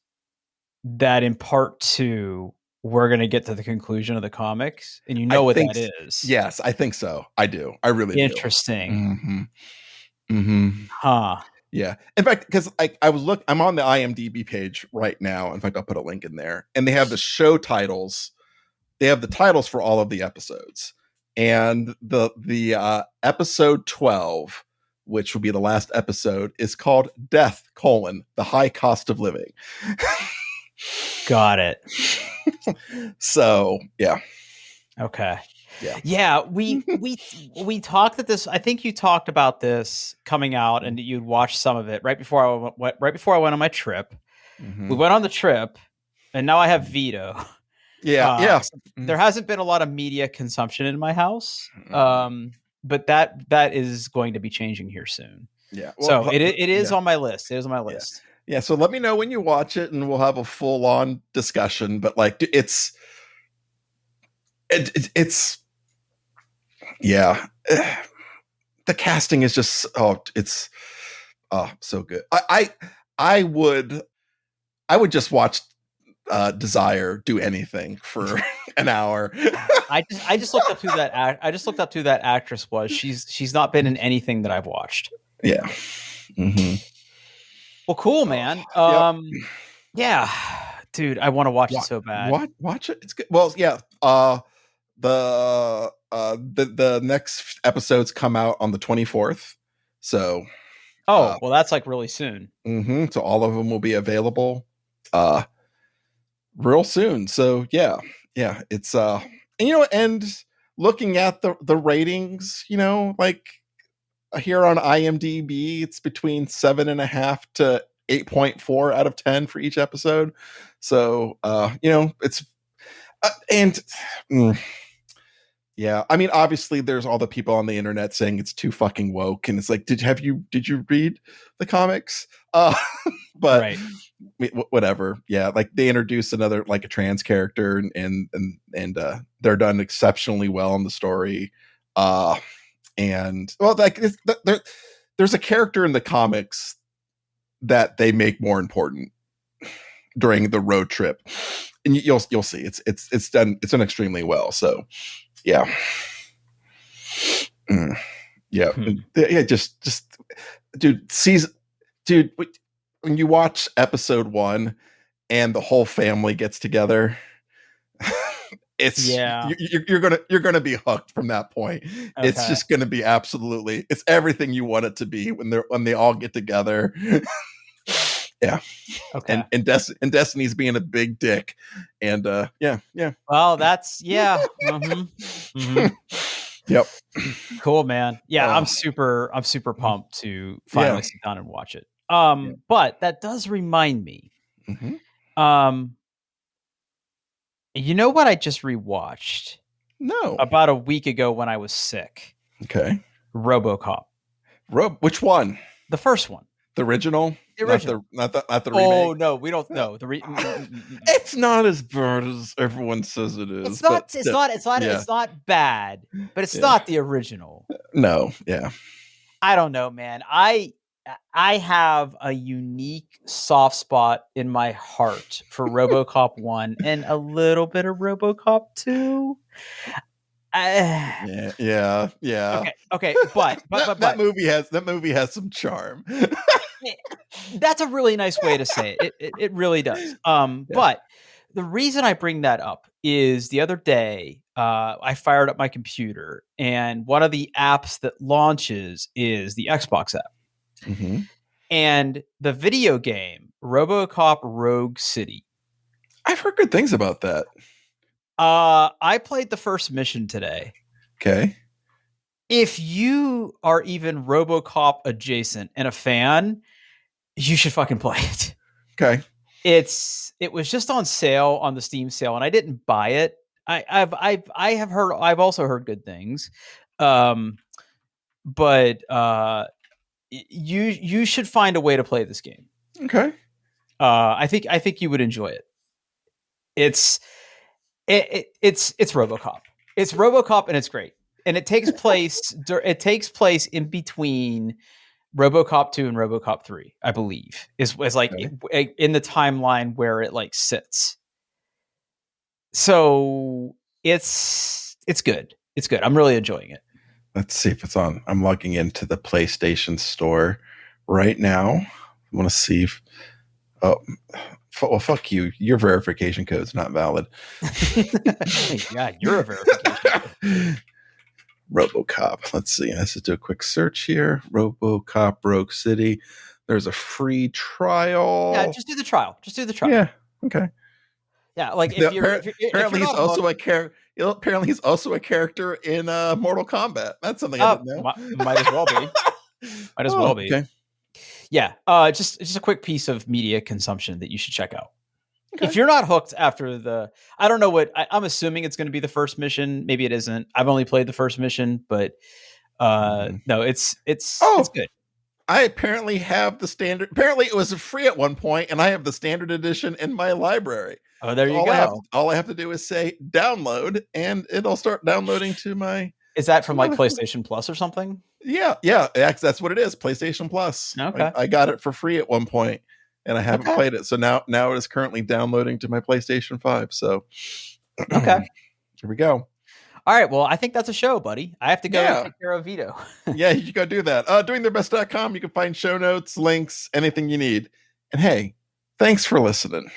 that in part 2, we're going to get to the conclusion of the comics, and that is? Yes, I think so. I do. I really do. Interesting. Huh. Yeah. In fact, because I'm on the IMDb page right now. In fact, I'll put a link in there, and they have the show titles. They have the titles for all of the episodes, and the episode 12, which will be the last episode, is called Death: The High Cost of Living. Got it. So yeah. Okay. Yeah. We talked that this. I think you talked about this coming out, and you'd watched some of it right before I went on my trip. We went on the trip, and now I have Vito. Yeah. So there hasn't been a lot of media consumption in my house, but that is going to be changing here soon. Yeah. Well, so it is on my list. It is on my list. Yeah. So let me know when you watch it, and we'll have a full on discussion. But like, it's yeah. The casting is just it's so good. I would just watch Desire do anything for an hour. I just looked up who that actress was. She's not been in anything that I've watched. Yeah. Well, cool, man. Yeah, dude, I want to watch it so bad. Watch it. It's good. Well, yeah. The next episodes come out on the 24th. So well, that's like really soon. So all of them will be available real soon. So yeah, it's and looking at the ratings, like here on IMDb, it's between 7.5 to 8.4 out of 10 for each episode. So it's yeah, I mean, obviously there's all the people on the internet saying it's too fucking woke, and it's like, did you read the comics? But right. Whatever. Yeah, like they introduce another, like, a trans character, and they're done exceptionally well in the story. And well, like there's a character in the comics that they make more important during the road trip, and you'll see it's done extremely well. So yeah. Yeah. Yeah. Just dude, when you watch episode 1 and the whole family gets together, you're gonna be hooked from that point. Okay. It's just gonna be it's everything you want it to be when they all get together. Yeah. Okay. And Destiny's being a big dick. And yeah. Well, that's Yep. Cool, man. Yeah, I'm super pumped to finally sit down and watch it. But that does remind me. You know what I just rewatched No. about a week ago when I was sick? Okay. Robocop. Which one? The first one. The original? The original. Not the remake. Oh no, we don't know. It's not as bad as everyone says it is. It's not bad, but it's not the original. No, yeah. I don't know, man. I have a unique soft spot in my heart for RoboCop 1 and a little bit of RoboCop 2. Yeah. Okay, but that movie has some charm. That's a really nice way to say it. It really does. But the reason I bring that up is the other day I fired up my computer, and one of the apps that launches is the Xbox app. Mm-hmm. And the video game RoboCop Rogue City. I've heard good things about that. I played the first mission today. Okay. If you are even RoboCop adjacent and a fan, you should fucking play it. Okay. It was just on sale on the Steam sale, and I didn't buy it. I've also heard good things. But you should find a way to play this game. Okay. I think you would enjoy it. It's RoboCop. It's RoboCop, and it's great. And it takes place in between RoboCop 2 and RoboCop 3, I believe. Is like in the timeline where it like sits. So it's good. It's good. I'm really enjoying it. Let's see if it's on. I'm logging into the PlayStation Store right now. I want to see if. Oh, well, fuck you. Your verification code's not valid. Yeah, you're a verification code. RoboCop. Let's see. Let's just do a quick search here. RoboCop Rogue City. There's a free trial. Yeah, just do the trial. Yeah. Okay. Yeah, like apparently he's also a character. Apparently he's also a character in Mortal Kombat. That's something I didn't know. Might as well be. Well be. Okay. Yeah. Just a quick piece of media consumption that you should check out. Okay. If you're not hooked after I don't know what I'm assuming it's going to be the first mission. Maybe it isn't. I've only played the first mission, but no, it's good. I apparently have the standard. Apparently it was free at one point, and I have the standard edition in my library. Oh, there you go. All I have to do is say download, and it'll start downloading to my. Is that from like PlayStation Plus or something? Yeah, that's what it is. PlayStation Plus. Okay, I got it for free at one point, and I haven't played it. So now it is currently downloading to my PlayStation 5. So, okay, here we go. All right. Well, I think that's a show, buddy. I have to go take care of Vito. Yeah, you go do that. Doingtheirbest.com. You can find show notes, links, anything you need. And hey, thanks for listening.